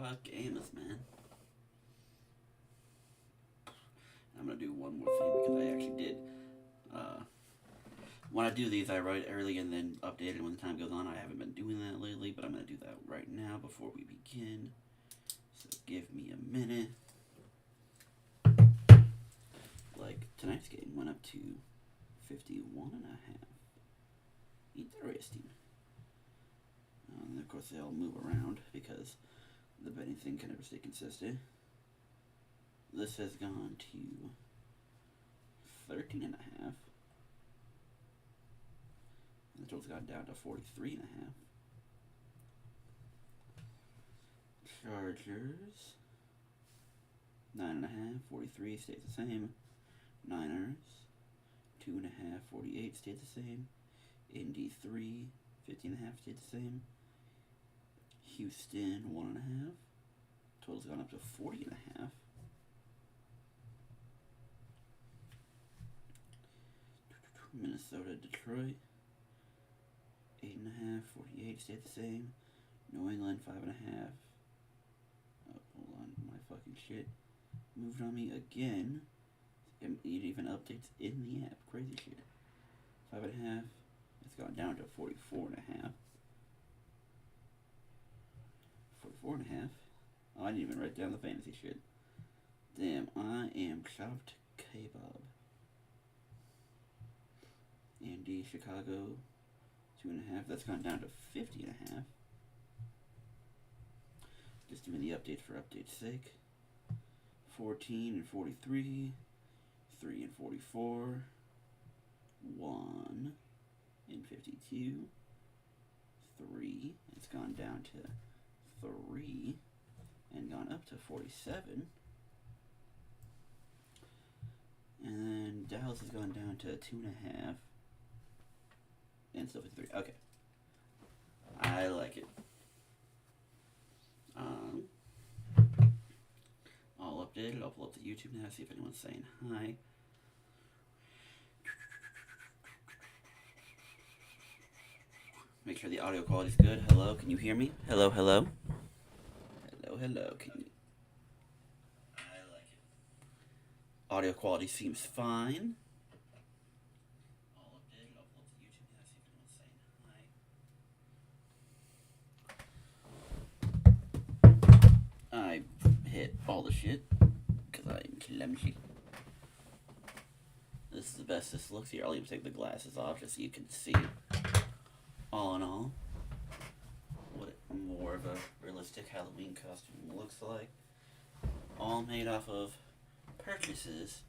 about gamers, man. I'm gonna do one more thing because I actually did. When I do these, I write early and then update it when the time goes on. I haven't been doing that lately, but I'm gonna do that right now before we begin. So give me a minute. Like, tonight's game went up to 51.5. Interesting. And of course, they all move around because the betting thing can never stay consistent. This has gone to 13.5. And the total's gone down to 43.5. Chargers 9.5, 43 stays the same. Niners 2.5, 48 stayed the same. Indy 3, 50.5 stayed the same. Houston 1.5. Total's gone up to 40.5. Minnesota, Detroit 8.5, 48 stayed the same. New England 5.5. Oh, hold on, my fucking shit moved on me again. It even updates in the app. Crazy shit. 5.5. It's gone down to 44.5. 44.5. Oh, I didn't even write down the fantasy shit. Damn, I am chopped kebab. Indy, Chicago, 2.5. That's gone down to 50.5. Just doing the updates for update's sake. 14 and 43. 3 and 44. 1 and 52. 3. It's gone down to 3 and gone up to 47. And then Dallas has gone down to 2.5 and still 53. Okay, I like it. All updated. I'll pull up the YouTube now, see if anyone's saying hi. Make sure the audio quality is good. Hello, can you hear me? Hello, hello. Hello, hello. Can you? I like it. Audio quality seems fine. All updated. I'll pull up the YouTube now, see if anyone's saying hi. I hit all the shit because I'm clumsy. This is the best this looks here. I'll even take the glasses off just so you can see. All in all, what more of a realistic Halloween costume looks like. All made off of purchases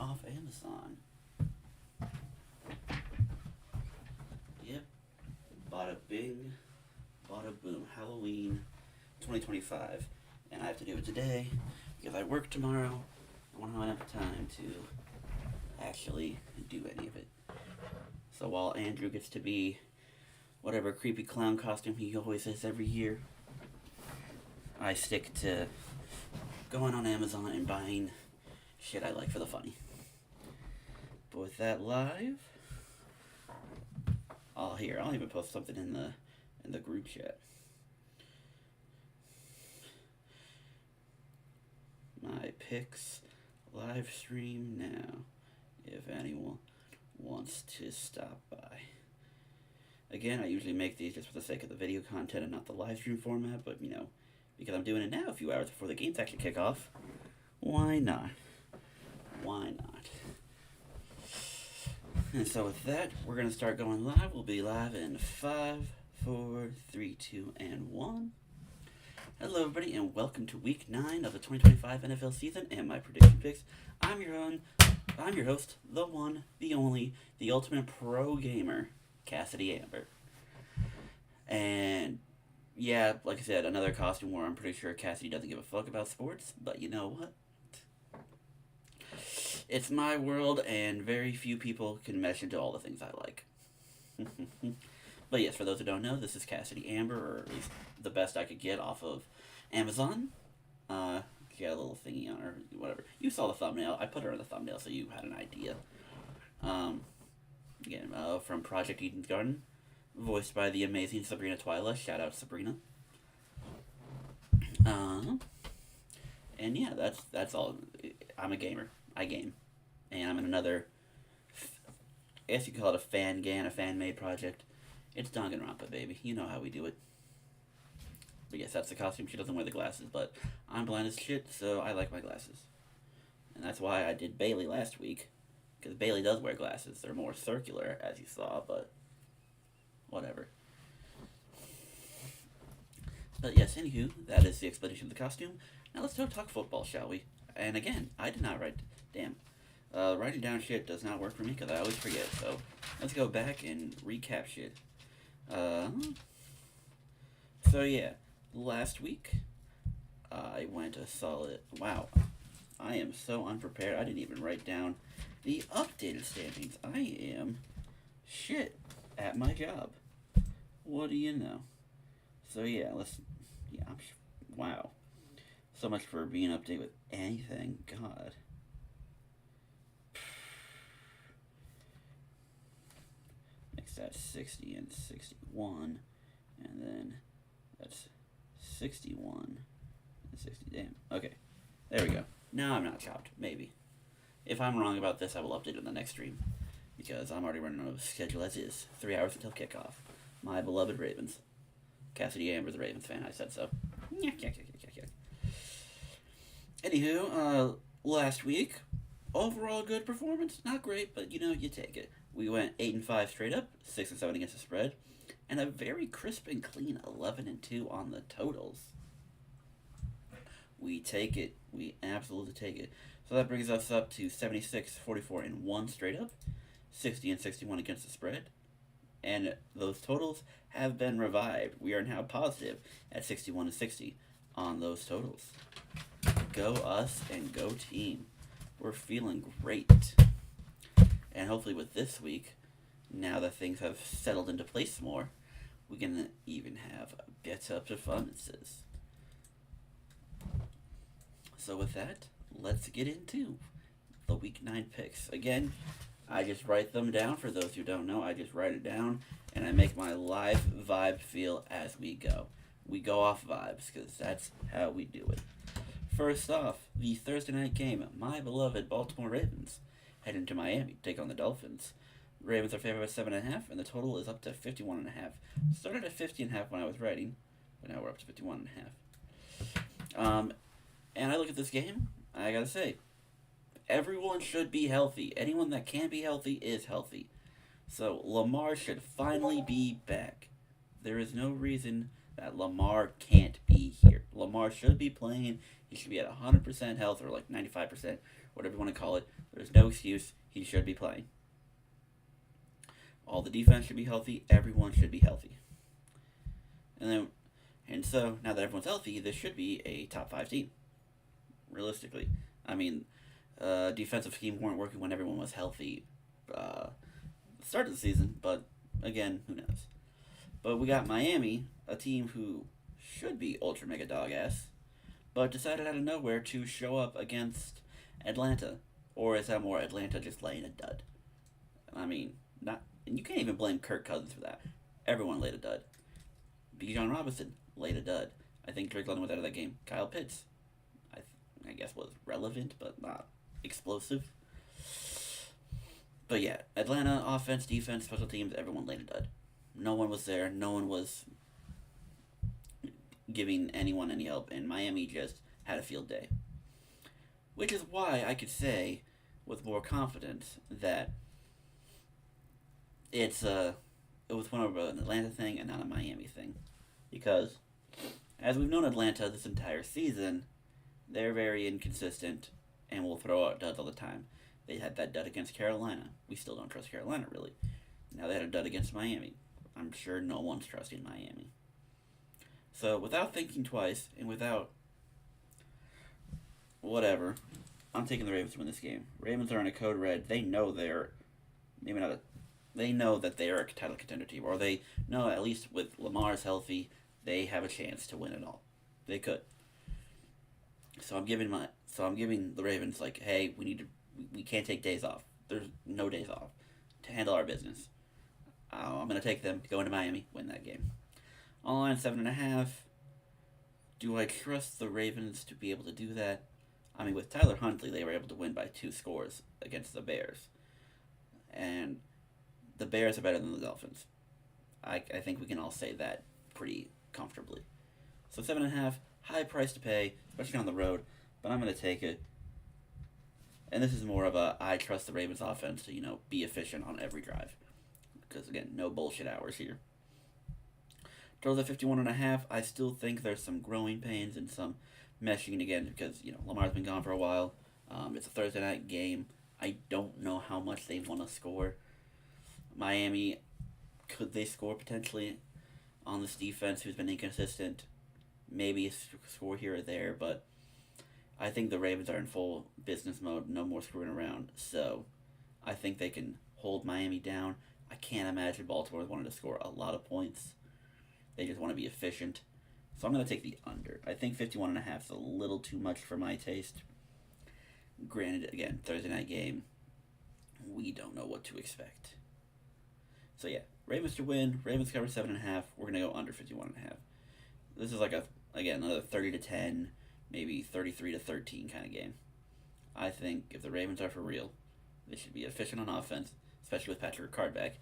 off Amazon. Yep. Bada bing, bada boom. Halloween 2025. And I have to do it today because I work tomorrow. I won't have enough time to actually do any of it. So while Andrew gets to be whatever creepy clown costume he always is every year, I stick to going on Amazon and buying shit I like for the funny. But with that live, I'll even post something in the group chat. My picks live stream now, if anyone wants to stop by. Again, I usually make these just for the sake of the video content and not the live stream format, but because I'm doing it now a few hours before the games actually kick off, why not? Why not? And so with that, we're going to start going live. We'll be live in 5, 4, 3, 2, and 1. Hello everybody, and welcome to week 9 of the 2025 NFL season and my prediction picks. I'm your host, the one, the only, the ultimate pro gamer, Cassidy Amber. And yeah, like I said, another costume where I'm pretty sure Cassidy doesn't give a fuck about sports, but you know what? It's my world, and very few people can mesh into all the things I like. But yes, for those who don't know, this is Cassidy Amber, or at least the best I could get off of Amazon. She had a little thingy on her, whatever. You saw the thumbnail. I put her in the thumbnail so you had an idea. Again, from Project Eden's Garden, voiced by the amazing Sabrina Twyla. Shout out Sabrina. Uh, and yeah, that's all. I'm a gamer. I game, and I'm in another. I guess you could call it a a fan made project. It's Danganronpa, baby. You know how we do it. But yes, that's the costume. She doesn't wear the glasses, but I'm blind as shit, so I like my glasses. And that's why I did Bailey last week, because Bailey does wear glasses. They're more circular, as you saw, but whatever. But yes, anywho, that is the explanation of the costume. Now let's talk football, shall we? And again, I did not write. Damn. Writing down shit does not work for me because I always forget. So let's go back and recap shit. Uh, so yeah, last week I went a solid. Wow, I am so unprepared. I didn't even write down the updated standings. I am shit at my job. What do you know? So yeah, let's. Yeah, wow. So much for being updated with anything. God. Makes that 60 and 61, and then that's 61 and 60. Damn. Okay, there we go. Now I'm not chopped. Maybe. If I'm wrong about this, I will update it in the next stream because I'm already running out of schedule as is. 3 hours until kickoff. My beloved Ravens. Cassidy Amber's a Ravens fan. I said so. Anywho, last week, overall good performance. Not great, but you take it. We went 8-5 straight up, 6-7 against the spread, and a very crisp and clean 11-2 on the totals. We take it. We absolutely take it. So that brings us up to 76, 44, and 1 straight up, 60 and 61 against the spread, and those totals have been revived. We are now positive at 61 and 60 on those totals. Go us and go team. We're feeling great. And hopefully with this week, now that things have settled into place more, we can even have better performances. So with that, let's get into the Week 9 picks. Again, I just write them down. For those who don't know, I just write it down, and I make my live vibe feel as we go. We go off vibes, because that's how we do it. First off, the Thursday night game, my beloved Baltimore Ravens head into Miami to take on the Dolphins. Ravens are favored by 7.5, and the total is up to 51.5. Started at 50.5 when I was writing, but now we're up to 51.5. And I look at this game, I gotta say, everyone should be healthy. Anyone that can be healthy is healthy. So Lamar should finally be back. There is no reason that Lamar can't be here. Lamar should be playing. He should be at 100% health, or like 95%, whatever you want to call it. There's no excuse. He should be playing. All the defense should be healthy. Everyone should be healthy. And so now that everyone's healthy, this should be a top 5 team. Realistically, I mean, defensive scheme weren't working when everyone was healthy. Start of the season, but again, who knows? But we got Miami, a team who should be ultra mega dog ass, but decided out of nowhere to show up against Atlanta. Or is that more Atlanta just laying a dud? I mean, not, and you can't even blame Kirk Cousins for that. Everyone laid a dud. Bijan Robinson laid a dud. I think Drake London was out of that game. Kyle Pitts, I guess, was relevant, but not explosive. But yeah, Atlanta, offense, defense, special teams, everyone laid a dud. No one was there. No one was giving anyone any help, and Miami just had a field day. Which is why I could say with more confidence that it was more of an Atlanta thing and not a Miami thing. Because, as we've known Atlanta this entire season, they're very inconsistent and will throw out duds all the time. They had that dud against Carolina. We still don't trust Carolina, really. Now they had a dud against Miami. I'm sure no one's trusting Miami. So, without thinking twice, and without whatever, I'm taking the Ravens to win this game. Ravens are in a code red. They know they know that they are a title contender team, or they know at least with Lamar's healthy, they have a chance to win it all. They could. So I'm giving the Ravens like, hey, we can't take days off. There's no days off to handle our business. I'm gonna take them, go into Miami, win that game. Online 7.5. Do I trust the Ravens to be able to do that? I mean, with Tyler Huntley, they were able to win by 2 scores against the Bears. And the Bears are better than the Dolphins. I think we can all say that pretty comfortably. So 7.5, high price to pay, especially on the road, but I'm going to take it. And this is more of a I trust the Ravens offense to, be efficient on every drive. Because, again, no bullshit hours here. Totals at 51.5. I still think there's some growing pains and some meshing again because, Lamar's been gone for a while. It's a Thursday night game. I don't know how much they want to score. Miami, could they score potentially on this defense who's been inconsistent? Maybe a score here or there, but I think the Ravens are in full business mode, no more screwing around. So I think they can hold Miami down. I can't imagine Baltimore wanted to score a lot of points. They just want to be efficient. So I'm going to take the under. I think 51.5 is a little too much for my taste. Granted, again, Thursday night game, we don't know what to expect. So yeah, Ravens to win. Ravens cover 7.5. We're going to go under 51.5. This is like another 30-10, maybe 33-13 kind of game. I think if the Ravens are for real, they should be efficient on offense, especially with Patrick Ricard back.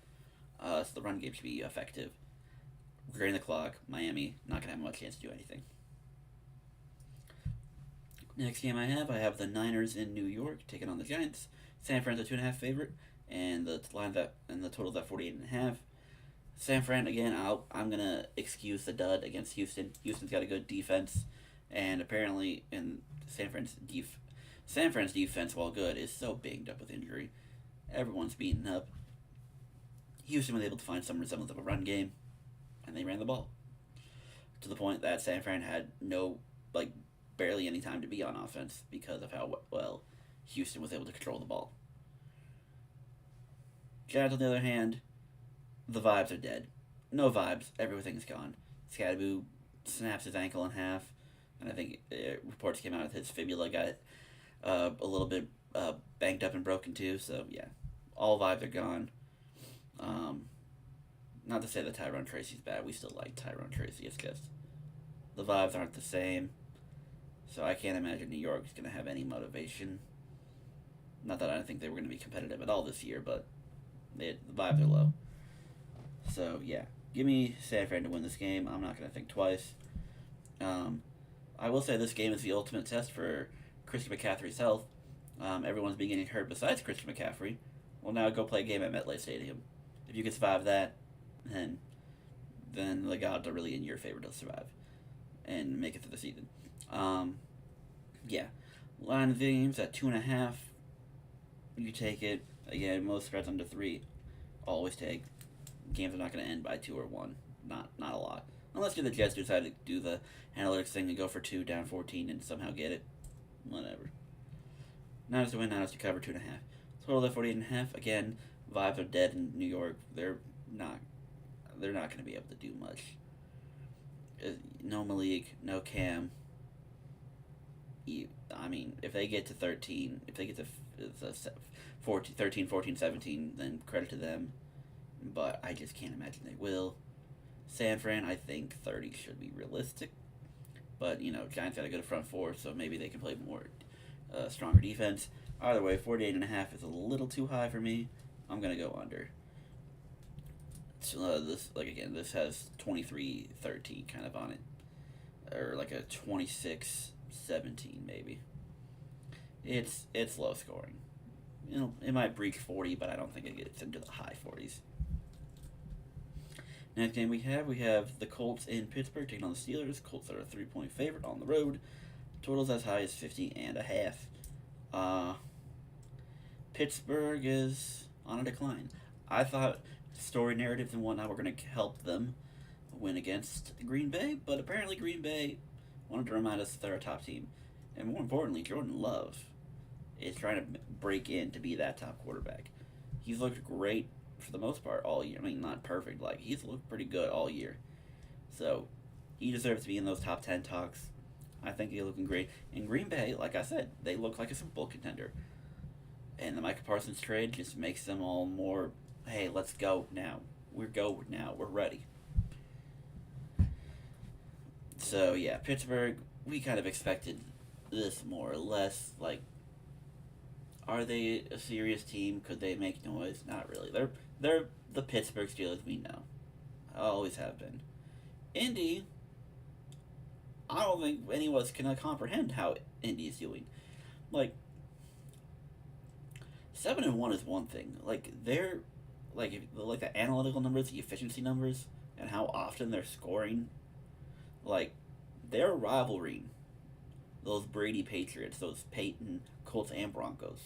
So the run game should be effective. Regarding the clock, Miami not going to have much chance to do anything. Next game I have the Niners in New York taking on the Giants. San Fran's a 2.5 favorite, and the total's at 48.5. San Fran again. I'm gonna excuse the dud against Houston. Houston's got a good defense, and apparently in San Fran's defense, while good, is so banged up with injury. Everyone's beaten up. Houston was able to find some resemblance of a run game, and they ran the ball to the point that San Fran had barely any time to be on offense because of how well Houston was able to control the ball. Giants, on the other hand, the vibes are dead. No vibes. Everything's gone. Scadaboo snaps his ankle in half, and I think reports came out that his fibula got a little bit banged up and broken too. So yeah, all vibes are gone. Not to say that Tyrone Tracy's bad. We still like Tyrone Tracy. It's just the vibes aren't the same. So I can't imagine New York's going to have any motivation. Not that I don't think they were going to be competitive at all this year, but the vibes are low. So, yeah. Give me San Fran to win this game. I'm not going to think twice. I will say this game is the ultimate test for Christian McCaffrey's health. Everyone's been getting hurt besides Christian McCaffrey. Well, now go play a game at MetLife Stadium. If you can survive that, then the gods are really in your favor to survive and make it through the season. Yeah. Line of games at 2.5. You take it. Again, most spreads under 3. Always take. Games are not going to end by 2 or 1. Not a lot. Unless you're the Jets who decide to do the analytics thing and go for 2, down 14, and somehow get it. Whatever. Niners to win, Niners to cover 2.5. Total at 48.5. Again, vibes are dead in New York. They're not going to be able to do much. No Malik, no Cam. I mean, if they get to 13, if they get to 13, 14, 17, then credit to them. But I just can't imagine they will. San Fran, I think 30 should be realistic. But, Giants got a good front four, so maybe they can play more stronger defense. Either way, 48.5 is a little too high for me. I'm going to go under. So, this has 23-13 kind of on it. Or like a 26-17 maybe. It's low scoring. It might breach 40, but I don't think it gets into the high 40s. Next game we have the Colts in Pittsburgh taking on the Steelers. Colts are a 3-point favorite on the road. Totals as high as 50.5. Pittsburgh is on a decline. I thought story narratives and whatnot were going to help them win against Green Bay, but apparently Green Bay wanted to remind us that they're a top team. And more importantly, Jordan Love is trying to break in to be that top quarterback. He's looked great for the most part all year. I mean, not perfect. He's looked pretty good all year. So, he deserves to be in those top 10 talks. I think he's looking great. In Green Bay, like I said, they look like a Super Bowl contender. And the Micah Parsons trade just makes them all more, hey, let's go now. We're ready. So yeah, Pittsburgh. We kind of expected this more or less. Like, are they a serious team? Could they make noise? Not really. They're the Pittsburgh Steelers we know. Always have been. Indy. I don't think any of us can comprehend how Indy is doing. Like 7-1 is one thing. Like like the analytical numbers, the efficiency numbers, and how often they're scoring. Like they're rivaling those Brady Patriots, those Peyton Colts and Broncos.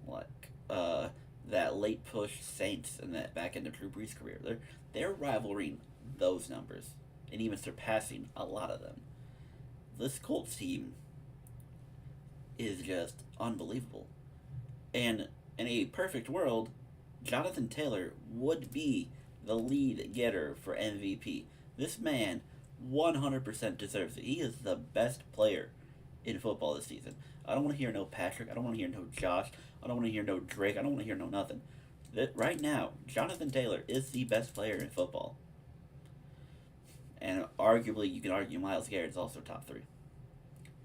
Like that late push Saints and that back end of Drew Brees' career. They're rivaling those numbers and even surpassing a lot of them. This Colts team is just unbelievable. And in a perfect world, Jonathan Taylor would be the lead getter for MVP. This man 100% deserves it. He is the best player in football this season. I don't want to hear no Patrick. I don't want to hear no Josh. I don't want to hear no Drake. I don't want to hear no nothing. Right now, Jonathan Taylor is the best player in football. And arguably, you can argue Myles Garrett is also top 3.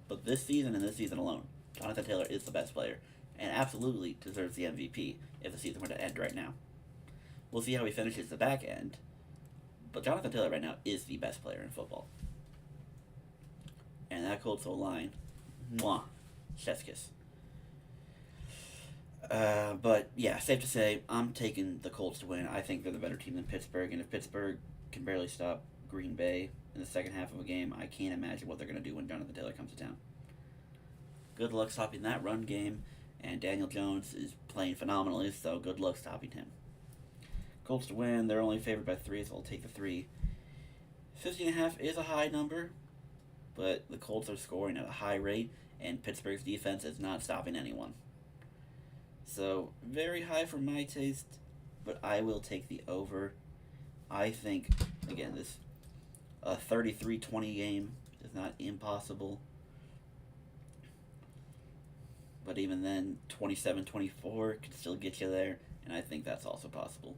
But this season and this season alone, Jonathan Taylor is the best player and absolutely deserves the MVP if the season were to end right now. We'll see how he finishes the back end, but Jonathan Taylor right now is the best player in football. And that Colts O-line, mwah, chef's kiss. But yeah, safe to say, I'm taking the Colts to win. I think they're the better team than Pittsburgh, and if Pittsburgh can barely stop Green Bay in the second half of a game, I can't imagine what they're going to do when Jonathan Taylor comes to town. Good luck stopping that run game, and Daniel Jones is playing phenomenally, so good luck stopping him. Colts to win. They're only favored by 3, so I'll take the 3. 50.5 is a high number, but the Colts are scoring at a high rate, and Pittsburgh's defense is not stopping anyone. So, very high for my taste, but I will take the over. I think, again, this 33-20 game is not impossible. But even then, 27-24 could still get you there, and I think that's also possible.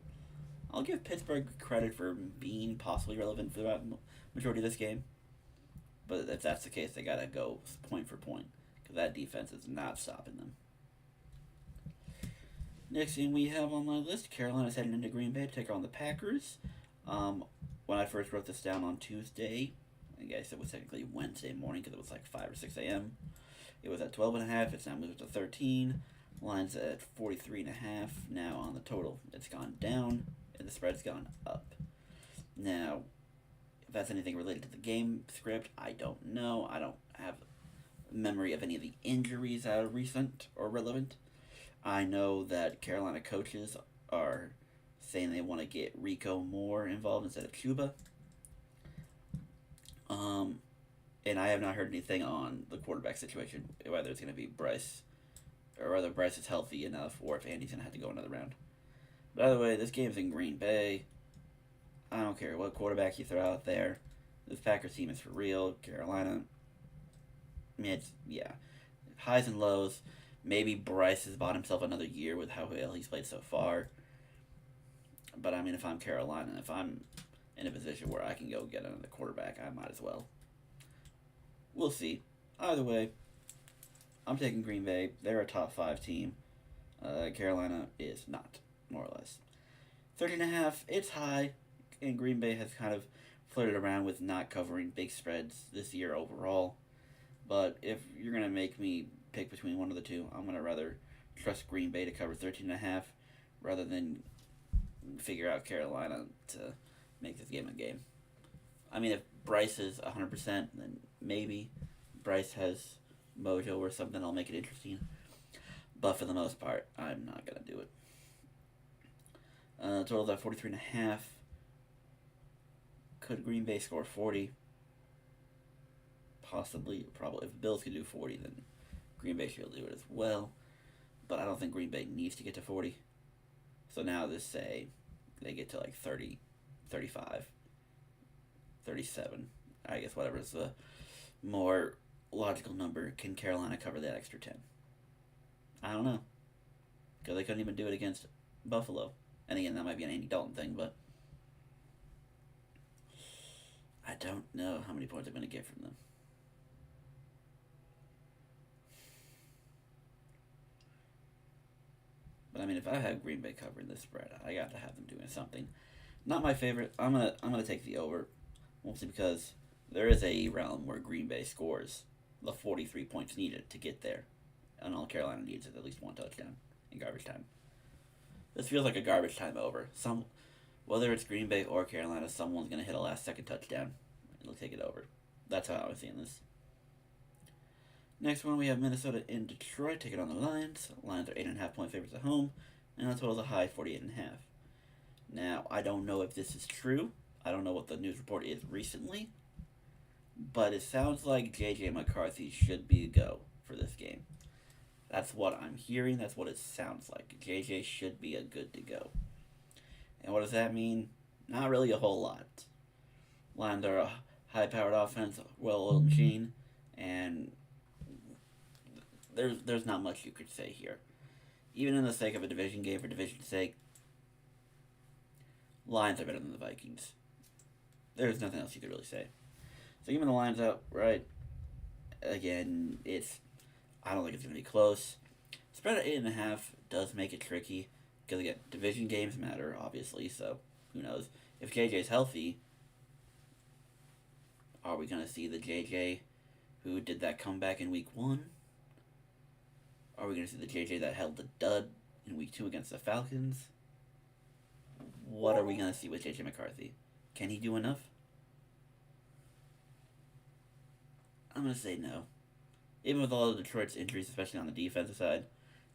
I'll give Pittsburgh credit for being possibly relevant throughout the majority of this game. But if that's the case, they gotta go point for point, because that defense is not stopping them. Next thing we have on my list, Carolina's heading into Green Bay to take on the Packers. When I first wrote this down on Tuesday, I guess it was technically Wednesday morning because it was like 5 or 6 a.m. It was at 12.5. It's now moved to 13. Line's at 43.5. Now on the total, it's gone down, and the spread's gone up. Now, if that's anything related to the game script, I don't know. I don't have memory of any of the injuries that are recent or relevant. I know that Carolina coaches are saying they want to get Rico more involved instead of Cuba. And I have not heard anything on the quarterback situation, whether it's going to be Bryce, or whether Bryce is healthy enough, or if Andy's going to have to go another round. By the way, this game's in Green Bay. I don't care what quarterback you throw out there. This Packers team is for real. Carolina, I mean, highs and lows. Maybe Bryce has bought himself another year with how well he's played so far. But I mean, if I'm Carolina, if I'm in a position where I can go get another quarterback, I might as well. We'll see. Either way, I'm taking Green Bay. They're a top 5 team. Carolina is not, more or less. 13.5, it's high, and Green Bay has kind of flirted around with not covering big spreads this year overall. But if you're going to make me pick between one of the two, I'm going to rather trust Green Bay to cover 13.5 rather than figure out Carolina to make this game a game. I mean, if Bryce is 100%, then maybe Bryce has mojo or something, I'll make it interesting. But for the most part, I'm not going to do it. Total's at 43.5. Could Green Bay score 40? Possibly, probably. If the Bills could do 40, then Green Bay should do it as well. But I don't think Green Bay needs to get to 40. So now just say they get to like 30, 35, 37. I guess whatever is the more logical number. Can Carolina cover that extra 10? I don't know. Because they couldn't even do it against Buffalo. And again, that might be an Andy Dalton thing, but I don't know how many points I'm going to get from them. But I mean, if I have Green Bay covering this spread, I got to have them doing something. Not my favorite. I'm gonna take the over, mostly because there is a realm where Green Bay scores the 43 points needed to get there, and all Carolina needs is at least one touchdown in garbage time. This feels like a garbage time over. Whether it's Green Bay or Carolina, someone's gonna hit a last second touchdown. It'll take it over. That's how I was seeing this. Next one, we have Minnesota in Detroit taking on the Lions. Lions are 8.5-point favorites at home, and the total is a high 48.5. Now, I don't know if this is true. I don't know what the news report is recently, but it sounds like J.J. McCarthy should be a go for this game. That's what I'm hearing. That's what it sounds like. J.J. should be a good to go. And what does that mean? Not really a whole lot. Lions are a high-powered offense, well-oiled machine, and there's not much you could say here. Even in the sake of a division game for division's sake, Lions are better than the Vikings. There's nothing else you could really say. So give me the Lions outright. Again, I don't think it's going to be close. Spread at 8.5 does make it tricky. Because again, division games matter, obviously, so who knows. If JJ's healthy, are we going to see the JJ who did that comeback in week 1? Are we going to see the JJ that held the dud in week 2 against the Falcons? What are we going to see with J.J. McCarthy? Can he do enough? I'm going to say no. Even with all of Detroit's injuries, especially on the defensive side,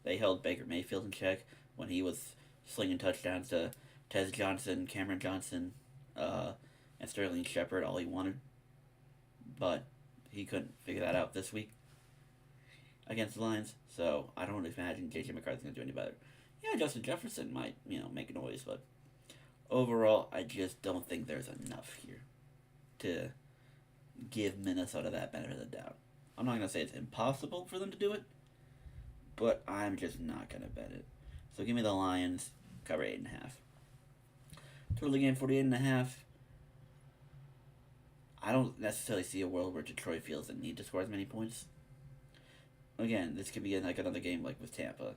they held Baker Mayfield in check when he was slinging touchdowns to Tez Johnson, Cameron Johnson, and Sterling Shepard, all he wanted. But he couldn't figure that out this week against the Lions, so I don't imagine J.J. McCarthy's going to do any better. Yeah, Justin Jefferson might, make a noise, but overall, I just don't think there's enough here to give Minnesota that benefit of the doubt. I'm not going to say it's impossible for them to do it, but I'm just not going to bet it. So give me the Lions, cover 8.5. Total game 48.5. I don't necessarily see a world where Detroit feels the need to score as many points. Again, this could be like another game like with Tampa.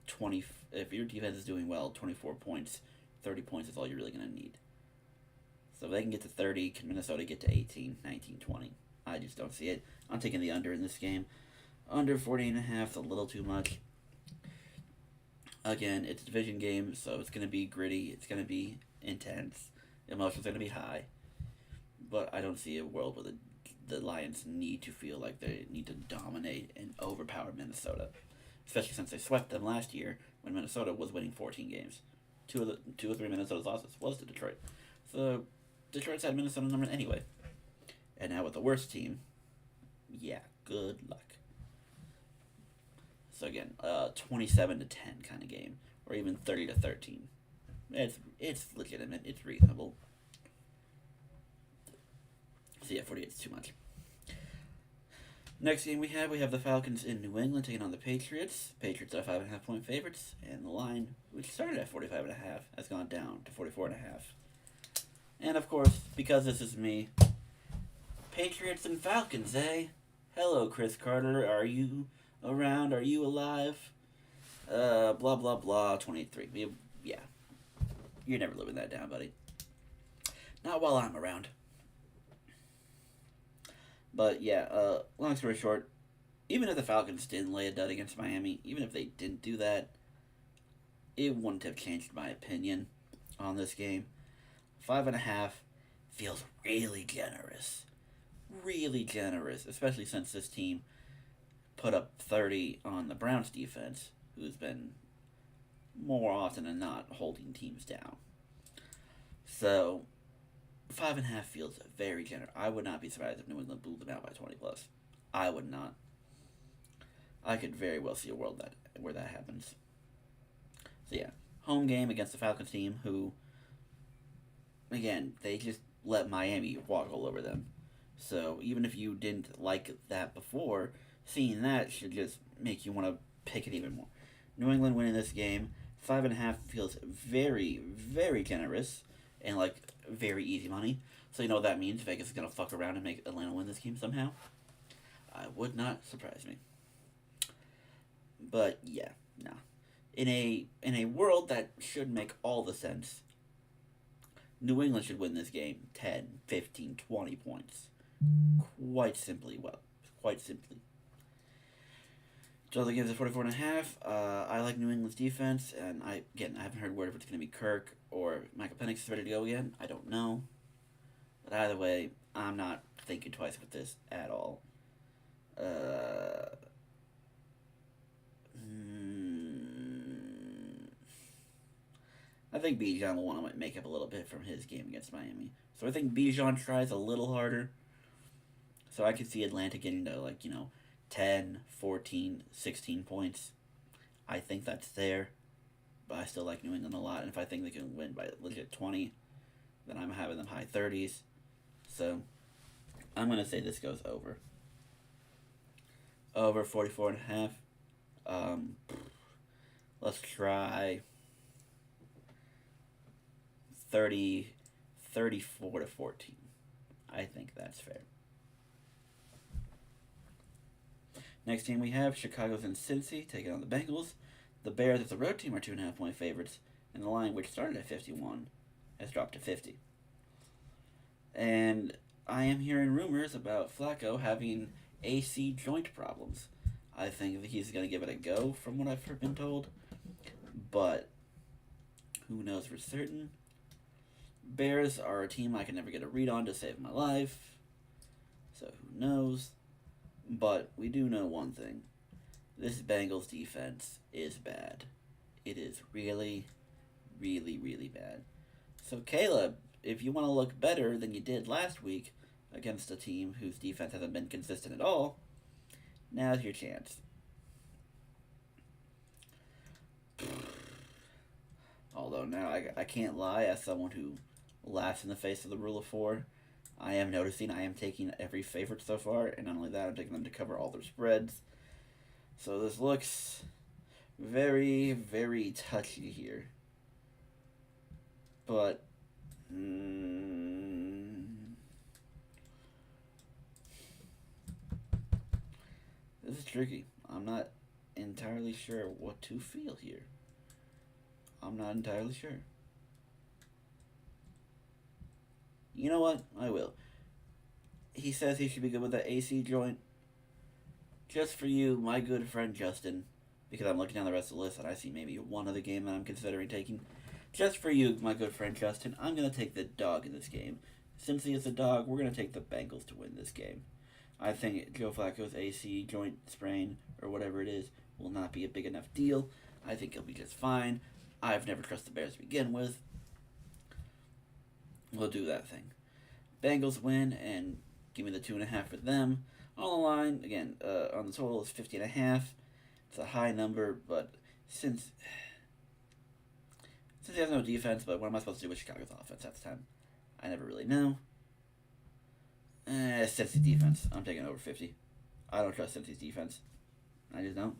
20. If your defense is doing well, 24 points, 30 points is all you're really going to need. So if they can get to 30, can Minnesota get to 18, 19, 20? I just don't see it. I'm taking the under in this game. Under 48.5 is a little too much. Again, it's a division game, so it's going to be gritty. It's going to be intense. Emotions are going to be high. But I don't see a world where the Lions need to feel like they need to dominate and overpower Minnesota. Especially since they swept them last year when Minnesota was winning 14 games. Two or three Minnesota's losses was to Detroit. So Detroit's had Minnesota number anyway. And now with the worst team, yeah, good luck. So again, 27-10 kind of game, or even 30-13. It's legitimate. It's reasonable. So yeah, 48 is too much. Next game we have the Falcons in New England taking on the Patriots. Patriots are 5.5-point favorites, and the line, which started at 45.5, has gone down to 44.5. And of course, because this is me, Patriots and Falcons, eh? Hello, Chris Carter. Are you around? Are you alive? Blah, blah, blah, 23. Yeah. You're never living that down, buddy. Not while I'm around. But yeah, long story short, even if the Falcons didn't lay a dud against Miami, even if they didn't do that, it wouldn't have changed my opinion on this game. 5.5 feels really generous. Really generous, especially since this team put up 30 on the Browns defense, who's been more often than not holding teams down. So 5.5 feels very generous. I would not be surprised if New England blew them out by 20 plus. I would not. I could very well see a world where that happens. So yeah, home game against the Falcons team, who, again, they just let Miami walk all over them. So even if you didn't like that before, seeing that should just make you want to pick it even more. New England winning this game, 5.5 feels very, very generous. and like very easy money. So you know what that means? Vegas is gonna fuck around and make Atlanta win this game somehow. I would not surprise me. But yeah, no. In a world that should make all the sense, New England should win this game 10, 15, 20 points. Quite simply, well, quite simply. So the game's at 44.5. I like New England's defense, and I haven't heard word if it's going to be Kirk or Michael Penix is ready to go again. I don't know. But either way, I'm not thinking twice with this at all. I think Bijan will want to make up a little bit from his game against Miami. So I think Bijan tries a little harder. So I could see Atlanta getting to 10, 14, 16 points. I think that's there. But I still like New England a lot. And if I think they can win by legit 20, then I'm having them high 30s. So I'm going to say this goes over. Over 44.5. Let's try 34 to 14. I think that's fair. Next team we have Chicago's in Cincy taking on the Bengals. The Bears, as a road team, are 2.5 point favorites, and the line, which started at 51, has dropped to 50. And I am hearing rumors about Flacco having AC joint problems. I think that he's going to give it a go, from what I've been told, but who knows for certain. Bears are a team I can never get a read on to save my life, so who knows. But we do know one thing. This Bengals defense is bad. It is really, really, really bad. So Caleb, if you want to look better than you did last week against a team whose defense hasn't been consistent at all, now's your chance. Although now I can't lie, as someone who laughs in the face of the rule of 4, I am noticing I am taking every favorite so far, and not only that, I'm taking them to cover all their spreads. So this looks very, very touchy here. But, this is tricky. I'm not entirely sure what to feel here. I'm not entirely sure. You know what? I will. He says he should be good with the AC joint. Just for you, my good friend Justin, because I'm looking down the rest of the list and I see maybe one other game that I'm considering taking. Just for you, my good friend Justin, I'm going to take the dog in this game. Since he is a dog, we're going to take the Bengals to win this game. I think Joe Flacco's AC joint sprain, or whatever it is, will not be a big enough deal. I think he'll be just fine. I've never trusted the Bears to begin with. We'll do that thing. Bengals win and give me the 2.5 for them. On the line, again, on the total is 50.5. It's a high number, but since he has no defense, but what am I supposed to do with Chicago's offense? That's 10. I never really know. Cincy defense. I'm taking over 50. I don't trust Cincy's defense. I just don't.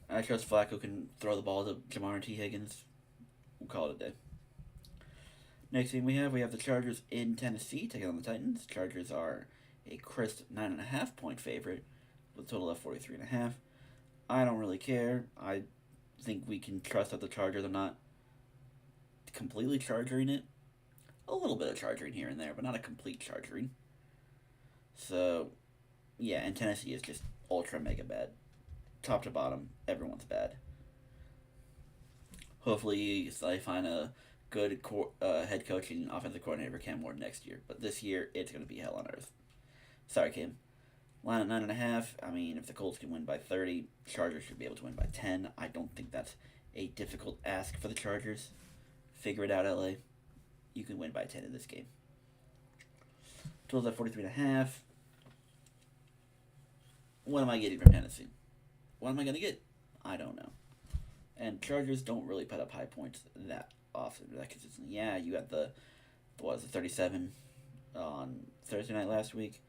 I trust Flacco can throw the ball to Jamar and T. Higgins. We'll call it a day. Next thing we have the Chargers in Tennessee taking on the Titans. Chargers are a crisp 9.5 point favorite with a total of 43.5. I don't really care. I think we can trust that the Chargers are not completely chargering it. A little bit of charging here and there, but not a complete charging. So, yeah, and Tennessee is just ultra mega bad. Top to bottom, everyone's bad. Hopefully, they find a good head coach and offensive coordinator for Cam Ward next year. But this year, it's going to be hell on earth. Sorry, Cam. Line at 9.5. I mean, if the Colts can win by 30, Chargers should be able to win by 10. I don't think that's a difficult ask for the Chargers. Figure it out, LA. You can win by 10 in this game. Total's at 43.5. What am I getting from Tennessee? What am I going to get? I don't know. And Chargers don't really put up high points that often, that consistently. Yeah, you got the 37 on Thursday night last week.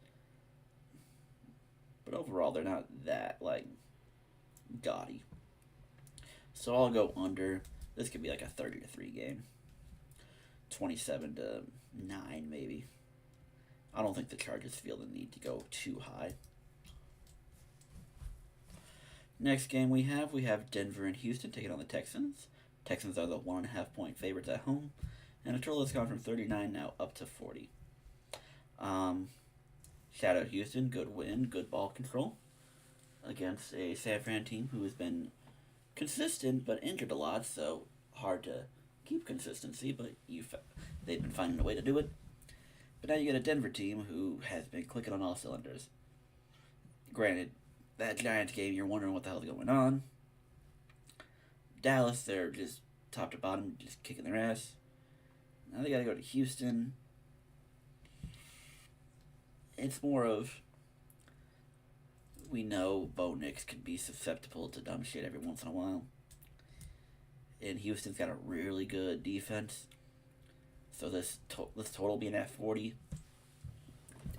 But overall, they're not that, gaudy. So I'll go under This could be like a 30-3 game. 27-9 maybe. I don't think the Chargers feel the need to go too high. Next game we have Denver and Houston taking on the Texans. Texans are the 1.5-point favorites at home, and the total has gone from 39 now up to 40. Shout out Houston, good win, good ball control against a San Fran team who has been consistent but injured a lot, so hard to keep consistency, but they've been finding a way to do it. But now you get a Denver team who has been clicking on all cylinders. Granted, that Giants game, you're wondering what the hell's going on. Dallas, they're just top to bottom, just kicking their ass. Now they gotta go to Houston. It's more of, we know Bo Nix can be susceptible to dumb shit every once in a while. And Houston's got a really good defense. So this total being at 40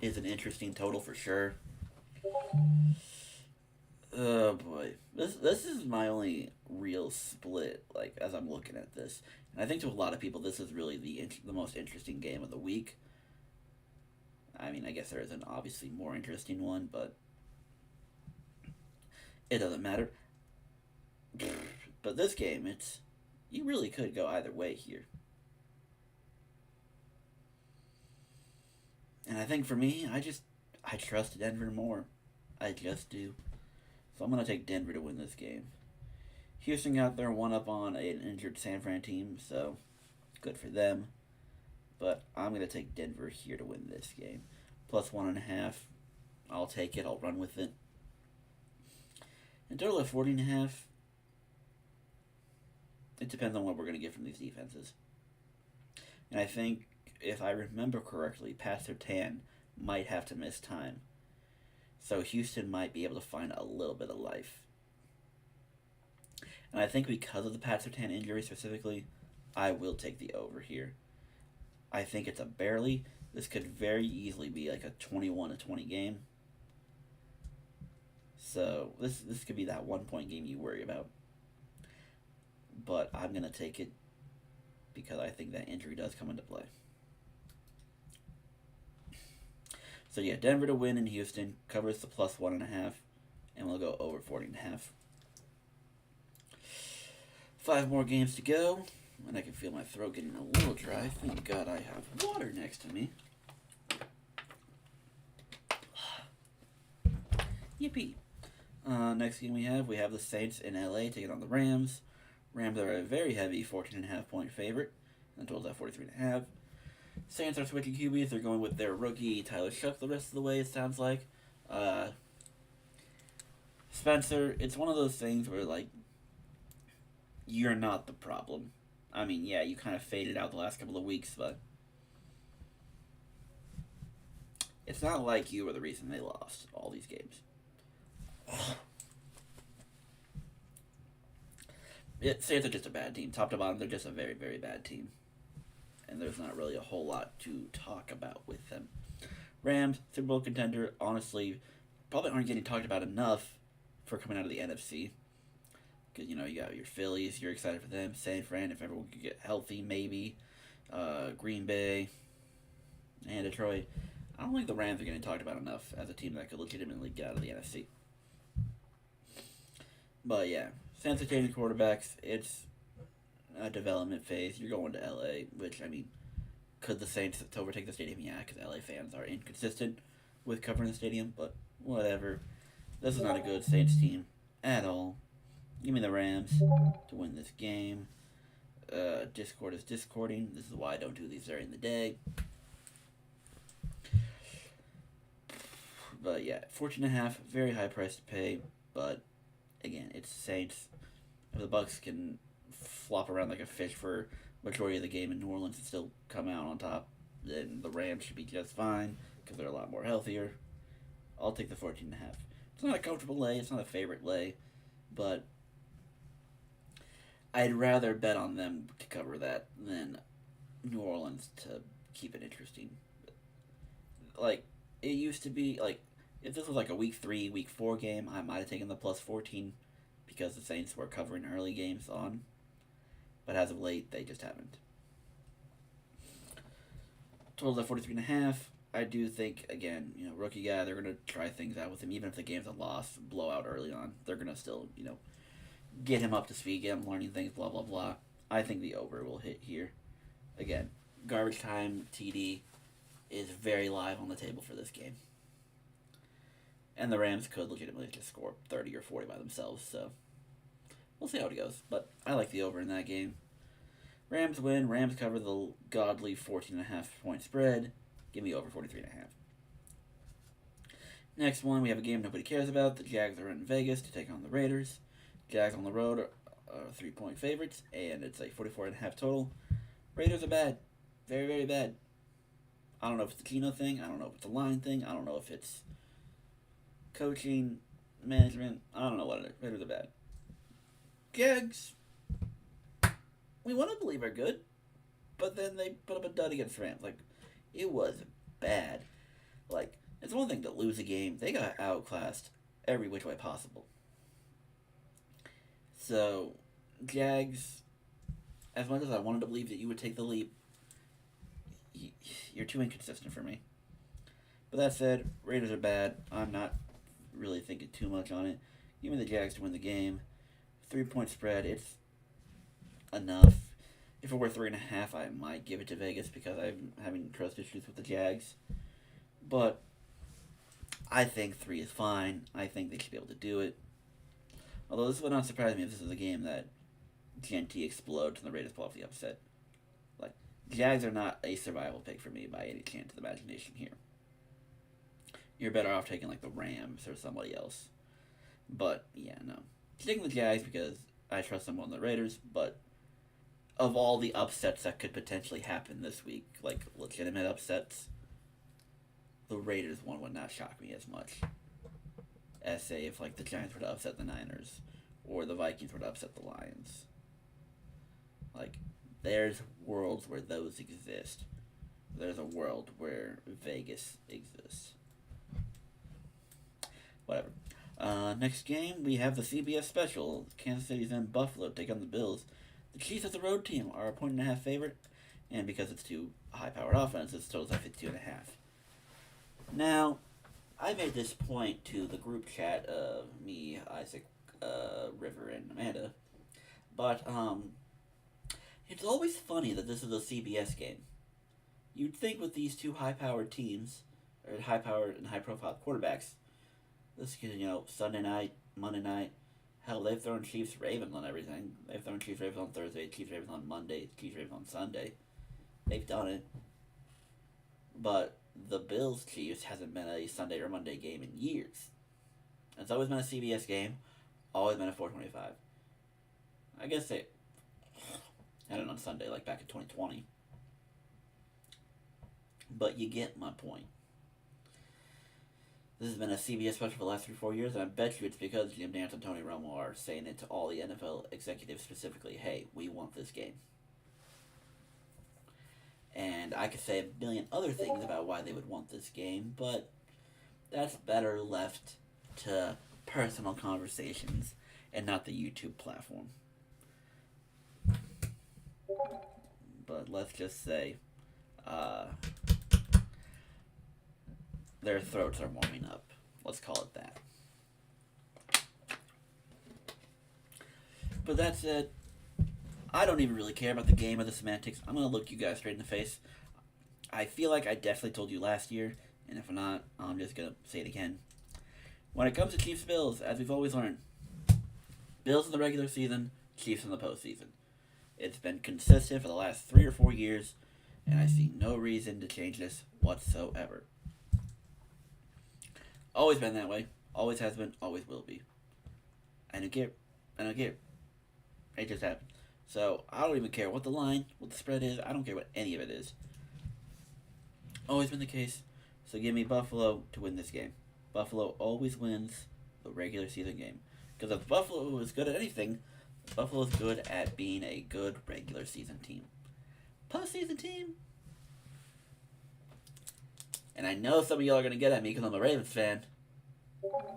is an interesting total for sure. Oh boy, this is my only real split. Like as I'm looking at this, and I think to a lot of people, this is really the most interesting game of the week. I mean, I guess there is an obviously more interesting one, but it doesn't matter. But this game, you really could go either way here. And I think for me, I trust Denver more. I just do. So I'm going to take Denver to win this game. Houston got their one up on an injured San Fran team, so good for them. But I'm going to take Denver here to win this game. Plus 1.5. I'll take it. I'll run with it. And total of 40.5. It depends on what we're going to get from these defenses. And I think, if I remember correctly, Pat Surtain might have to miss time. So Houston might be able to find a little bit of life. And I think because of the Pat Surtain injury specifically, I will take the over here. I think it's a barely. This could very easily be like a 21-20 game. So this could be that 1-point game you worry about. But I'm going to take it because I think that injury does come into play. So yeah, Denver to win in Houston, covers the plus 1.5, and we'll go over 40.5. 5 more games to go, and I can feel my throat getting a little dry. Thank God I have water next to me. Yippee. Next game we have the Saints in LA taking on the Rams. Rams are a very heavy 14.5-point favorite, and the total's at 43.5. Saints are switching QBs. They're going with their rookie Tyler Shough the rest of the way, it sounds like. Spencer, it's one of those things where, like, you're not the problem. I mean, yeah, you kind of faded out the last couple of weeks, but it's not like you were the reason they lost all these games. Saints are just a bad team. Top to bottom, they're just a very, very bad team. And there's not really a whole lot to talk about with them. Rams, Super Bowl contender, honestly, probably aren't getting talked about enough for coming out of the NFC. Because, you got your Phillies, you're excited for them. San Fran, if everyone could get healthy, maybe. Green Bay, and Detroit. I don't think the Rams are getting talked about enough as a team that could legitimately get out of the NFC. But, yeah, since they're changing quarterbacks, it's a development phase. You're going to LA, which, I mean, could the Saints overtake the stadium? Yeah, because LA fans are inconsistent with covering the stadium, but whatever. This is not a good Saints team at all. Give me the Rams to win this game. Discord is discording. This is why I don't do these during the day. But yeah, 14.5, very high price to pay, but again, it's Saints. If the Bucks can flop around like a fish for majority of the game in New Orleans and still come out on top, then the Rams should be just fine because they're a lot more healthier. I'll take the 14.5. It's not a comfortable lay. It's not a favorite lay, but I'd rather bet on them to cover that than New Orleans to keep it interesting. Like, it used to be, like, if this was like a week 3, week 4 game, I might have taken the plus 14 because the Saints were covering early games on. but as of late, they just haven't. Total's at 43.5. I do think, again, rookie guy, they're going to try things out with him. Even if the game's a loss, blowout early on, they're going to still, get him up to speed, get him learning things, blah, blah, blah. I think the over will hit here. Again, garbage time TD is very live on the table for this game. And the Rams could legitimately just score 30 or 40 by themselves, so we'll see how it goes. But I like the over in that game. Rams win. Rams cover the godly 14.5 point spread. Give me over 43.5. Next one, we have a game nobody cares about. The Jags are in Vegas to take on the Raiders. Jags on the road are 3-point favorites, and it's a 44.5 total. Raiders are bad. Very, very bad. I don't know if it's a Keno thing. I don't know if it's a line thing. I don't know if it's coaching, management. I don't know what it is. Raiders are bad. Jags, we want to believe are good, but then they put up a dud against Rams. It was bad. It's one thing to lose a game. They got outclassed every which way possible. So, Jags, as much as I wanted to believe that you would take the leap, you're too inconsistent for me. But that said, Raiders are bad. I'm not really thinking too much on it. Give me the Jags to win the game. 3-point spread, it's enough. If it were 3.5, I might give it to Vegas because I'm having trust issues with the Jags. But I think 3 is fine. I think they should be able to do it. Although this would not surprise me if this is a game that GNT explodes and the Raiders pull off the upset. Jags are not a survival pick for me by any chance of the imagination here. You're better off taking the Rams or somebody else. But, yeah, no. Taking the Jags because I trust them more than the Raiders, but of all the upsets that could potentially happen this week, legitimate upsets, the Raiders one would not shock me as much as, say, if, the Giants were to upset the Niners or the Vikings were to upset the Lions. There's worlds where those exist. There's a world where Vegas exists. Whatever. Next game, we have the CBS special. Kansas City's in Buffalo take on the Bills. The Chiefs as a road team are a 1.5 favorite, and because it's two high-powered offenses, totals at 52.5. Now, I made this point to the group chat of me, Isaac, River, and Amanda, but it's always funny that this is a CBS game. You'd think with these two high-powered teams, or high-powered and high-profile quarterbacks, this could, Sunday night, Monday night, hell, they've thrown Chiefs-Ravens on everything. They've thrown Chiefs-Ravens on Thursday, Chiefs-Ravens on Monday, Chiefs-Ravens on Sunday. They've done it. But the Bills-Chiefs hasn't been a Sunday or Monday game in years. It's always been a CBS game, always been a 425. I guess they had it on Sunday, back in 2020. But you get my point. This has been a CBS special for the last 3-4 years, and I bet you it's because Jim Nantz and Tony Romo are saying it to all the NFL executives specifically, hey, we want this game. And I could say a million other things about why they would want this game, but that's better left to personal conversations and not the YouTube platform. But let's just say their throats are warming up. Let's call it that. But that said, I don't even really care about the game or the semantics. I'm going to look you guys straight in the face. I feel like I definitely told you last year, and if not, I'm just going to say it again. When it comes to Chiefs-Bills, as we've always learned, Bills in the regular season, Chiefs in the postseason. It's been consistent for the last 3 or 4 years, and I see no reason to change this whatsoever. Always been that way. Always has been. Always will be. I don't care. It just happened. So, I don't even care what the line, what the spread is. I don't care what any of it is. Always been the case. So, give me Buffalo to win this game. Buffalo always wins the regular season game. Because if Buffalo is good at anything, Buffalo is good at being a good regular season team. Postseason team? And I know some of y'all are going to get at me because I'm a Ravens fan.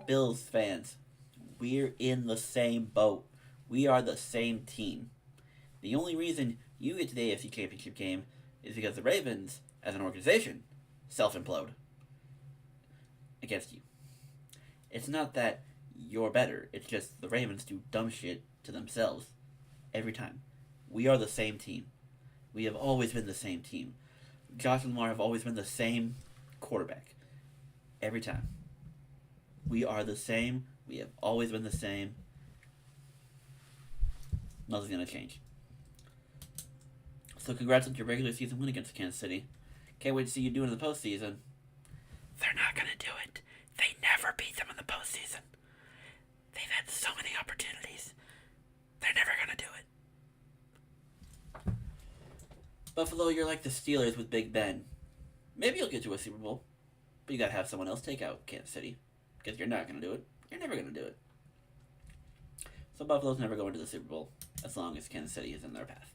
Bills fans. We're in the same boat. We are the same team. The only reason you get to the AFC Championship game is because the Ravens, as an organization, self-implode against you. It's not that you're better. It's just the Ravens do dumb shit to themselves every time. We are the same team. We have always been the same team. Josh and Lamar have always been the same quarterback. Every time. We are the same. We have always been the same. Nothing's going to change. So congrats on your regular season win against Kansas City. Can't wait to see you do it in the postseason. They're not going to do it. They never beat them in the postseason. They've had so many opportunities. They're never going to do it. Buffalo, you're like the Steelers with Big Ben. Maybe you'll get to a Super Bowl, but you got to have someone else take out Kansas City, because you're not going to do it. You're never going to do it. So Buffalo's never going to the Super Bowl, as long as Kansas City is in their path.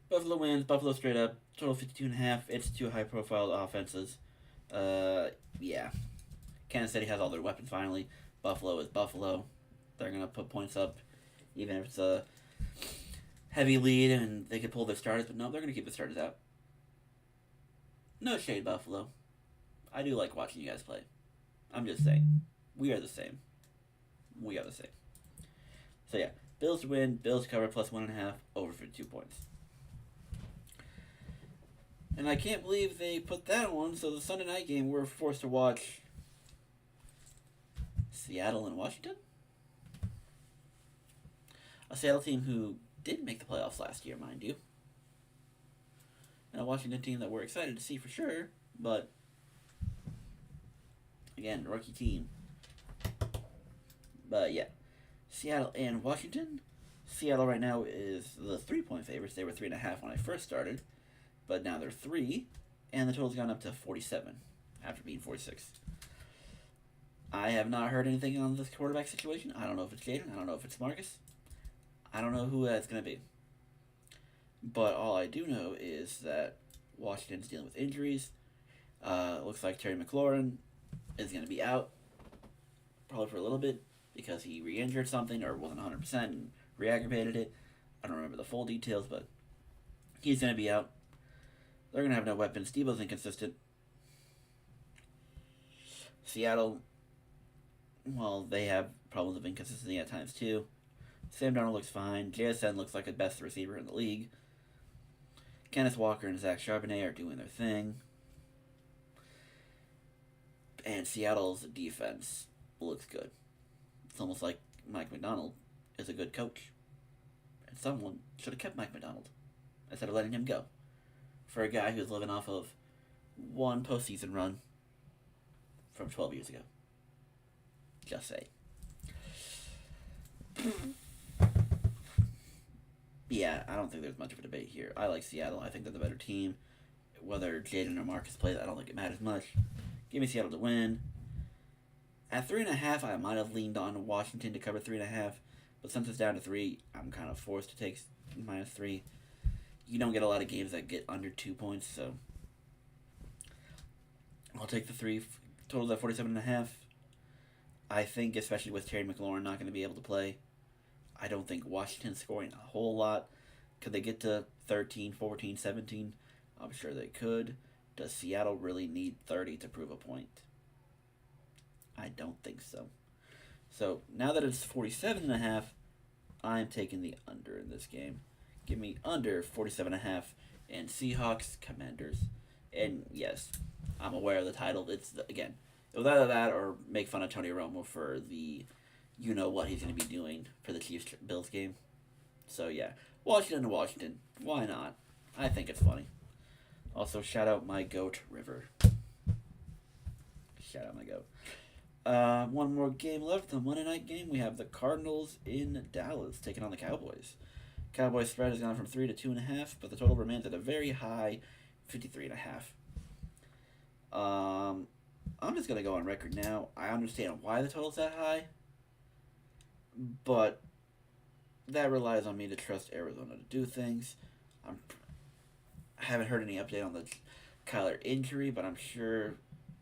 Buffalo wins. Buffalo straight up. Total 52.5. It's two high-profile offenses. Yeah. Kansas City has all their weapons finally. Buffalo is Buffalo. They're going to put points up, even if it's a heavy lead and they could pull their starters. But no, they're going to keep the starters out. No shade, Buffalo. I do like watching you guys play. I'm just saying. We are the same. We are the same. So yeah. Bills to win. Bills cover plus 1.5. Over 52 points. And I can't believe they put that on, so the Sunday night game we're forced to watch Seattle and Washington? A Seattle team who did make the playoffs last year, mind you. And a Washington team that we're excited to see for sure, but again, rookie team. But yeah, Seattle and Washington. Seattle right now is the 3-point favorites. They were 3.5 when I first started. But now they're 3, and the total's gone up to 47 after being 46. I have not heard anything on this quarterback situation. I don't know if it's Jaden. I don't know if it's Marcus. I don't know who that's going to be. But all I do know is that Washington's dealing with injuries. Looks like Terry McLaurin is going to be out probably for a little bit because he re-injured something or wasn't 100% and re-aggravated it. I don't remember the full details, but he's going to be out. They're going to have no weapons. Debo's inconsistent. Seattle, well, they have problems of inconsistency at times too. Sam Darnold looks fine. JSN looks like the best receiver in the league. Kenneth Walker and Zach Charbonnet are doing their thing. And Seattle's defense looks good. It's almost like Mike McDonald is a good coach. And someone should have kept Mike McDonald instead of letting him go. For a guy who's living off of one postseason run from 12 years ago. Just say. Yeah, I don't think there's much of a debate here. I like Seattle. I think they're the better team. Whether Jaden or Marcus plays, I don't think it matters much. Give me Seattle to win. At 3.5, I might have leaned on Washington to cover 3.5. But since it's down to 3, I'm kind of forced to take -3. You don't get a lot of games that get under 2 points, so I'll take the 3. Total's at 47.5. I think, especially with Terry McLaurin not going to be able to play, I don't think Washington's scoring a whole lot. Could they get to 13, 14, 17? I'm sure they could. Does Seattle really need 30 to prove a point? I don't think so. So, now that it's 47.5, I'm taking the under in this game. Give me under 47.5 and Seahawks Commanders. And yes, I'm aware of the title. It's, again, it was either that or make fun of Tony Romo for the you-know-what he's going to be doing for the Chiefs-Bills game. So yeah, Washington to Washington. Why not? I think it's funny. Also, shout out my goat, River. Shout out my goat. One more game left. The Monday night game, we have the Cardinals in Dallas taking on the Cowboys. Cowboys spread has gone from 3 to 2.5, but the total remains at a very high 53.5. I'm just going to go on record now. I understand why the total's that high, but that relies on me to trust Arizona to do things. I haven't heard any update on the Kyler injury, but I'm sure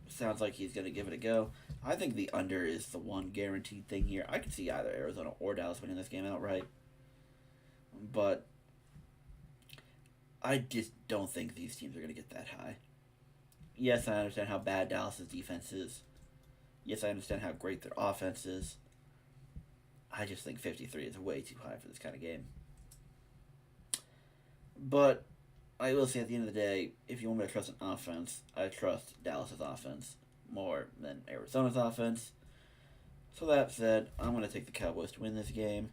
sounds like he's going to give it a go. I think the under is the one guaranteed thing here. I could see either Arizona or Dallas winning this game outright. but I just don't think these teams are going to get that high. Yes, I understand how bad Dallas's defense is. Yes, I understand how great their offense is. I just think 53 is way too high for this kind of game. But I will say at the end of the day, if you want me to trust an offense, I trust Dallas's offense more than Arizona's offense. So that said, I'm going to take the Cowboys to win this game.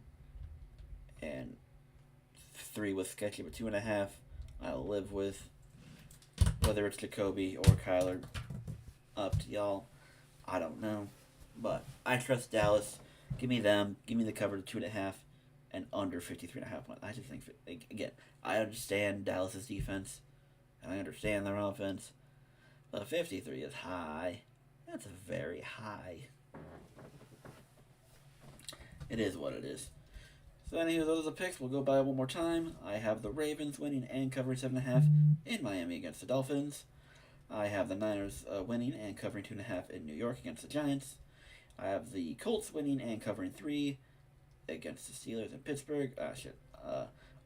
And 3 was sketchy, but 2.5 I'll live with. Whether it's Jacoby or Kyler, up to y'all. I don't know. But I trust Dallas. Give me them. Give me the cover to 2.5 and under 53.5 points. I just think, again, I understand Dallas's defense. And I understand their offense. But 53 is high. That's very high. It is what it is. So anywho, those are the picks. We'll go by one more time. I have the Ravens winning and covering 7.5 in Miami against the Dolphins. I have the Niners winning and covering 2.5 in New York against the Giants. I have the Colts winning and covering 3 against the Steelers in Pittsburgh.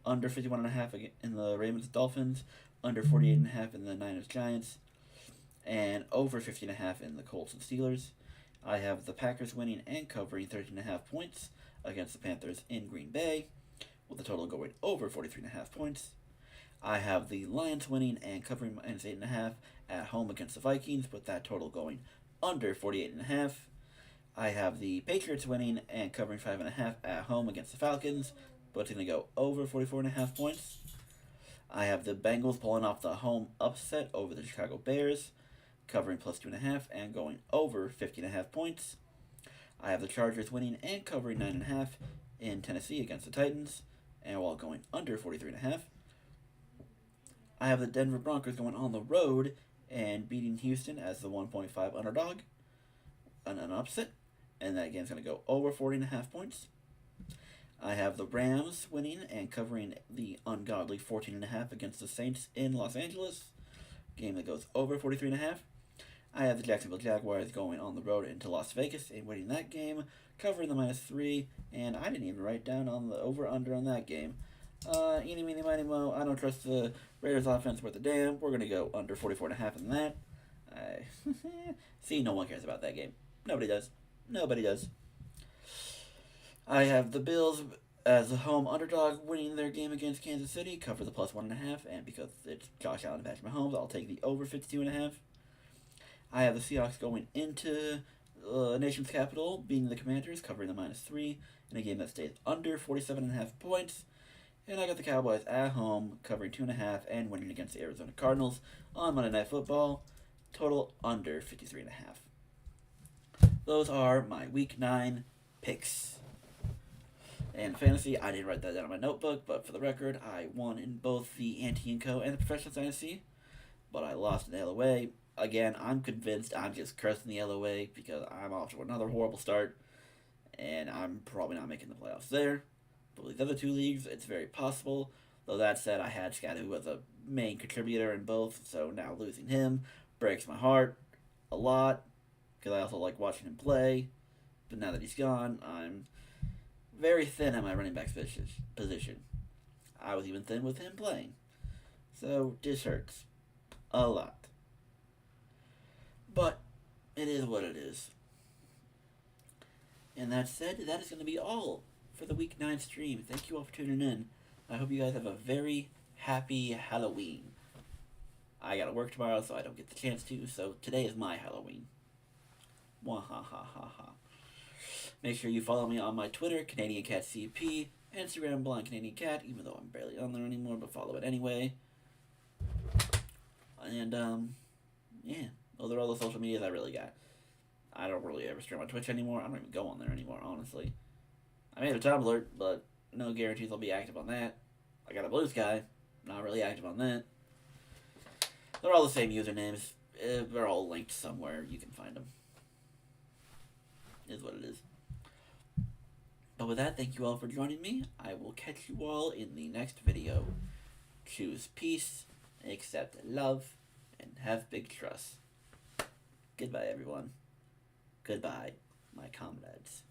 Under 51.5 in the Ravens Dolphins. Under 48.5 in the Niners Giants. And over 50.5 in the Colts and Steelers. I have the Packers winning and covering 13.5 points against the Panthers in Green Bay, with the total going over 43.5 points. I have the Lions winning and covering -8.5 at home against the Vikings, with that total going under 48.5. I have the Patriots winning and covering 5.5 at home against the Falcons, but it's going to go over 44.5 points. I have the Bengals pulling off the home upset over the Chicago Bears, covering +2.5 and going over 50.5 points. I have the Chargers winning and covering 9.5 in Tennessee against the Titans, and while going under 43.5. I have the Denver Broncos going on the road and beating Houston as the 1.5 underdog, an upset, and that game's going to go over 40.5 points. I have the Rams winning and covering the ungodly 14.5 against the Saints in Los Angeles, game that goes over 43.5. I have the Jacksonville Jaguars going on the road into Las Vegas and winning that game, covering the -3, and I didn't even write down on the over-under on that game. Eeny, meeny, miny, mo, I don't trust the Raiders offense worth a damn. We're going to go under 44.5 in that. See, no one cares about that game. Nobody does. Nobody does. I have the Bills as a home underdog winning their game against Kansas City, cover the +1.5, and because it's Josh Allen and Patrick Mahomes, I'll take the over 52.5. I have the Seahawks going into the nation's capital, beating the Commanders, covering the -3 in a game that stays under 47.5 points. And I got the Cowboys at home, covering 2.5 and winning against the Arizona Cardinals on Monday Night Football, total under 53.5. Those are my Week 9 picks. And fantasy, I didn't write that down in my notebook, but for the record, I won in both the Ante & Co. and the Professional Dynasty, but I lost in the LOA. Again, I'm convinced I'm just cursing the LOA because I'm off to another horrible start, and I'm probably not making the playoffs there. But with these other 2 leagues, it's very possible. Though that said, I had Scott, who was a main contributor in both, so now losing him breaks my heart a lot, because I also like watching him play. But now that he's gone, I'm very thin at my running back position. I was even thin with him playing. So, this hurts a lot. But it is what it is. And that said, that is going to be all for the Week 9 stream. Thank you all for tuning in. I hope you guys have a very happy Halloween. I gotta work tomorrow, so I don't get the chance to, so today is my Halloween. Wahahaha. Make sure you follow me on my Twitter, CanadianCatCP, Instagram, Blind Canadian Cat, even though I'm barely on there anymore, but follow it anyway. And, yeah. Those are all the social medias I really got. I don't really ever stream on Twitch anymore. I don't even go on there anymore, honestly. I made a Tumblr, but no guarantees I'll be active on that. I got a Blue Sky. Not really active on that. They're all the same usernames. They're all linked somewhere. You can find them. Is what it is. But with that, thank you all for joining me. I will catch you all in the next video. Choose peace, accept love, and have big trust. Goodbye, everyone. Goodbye, my comrades.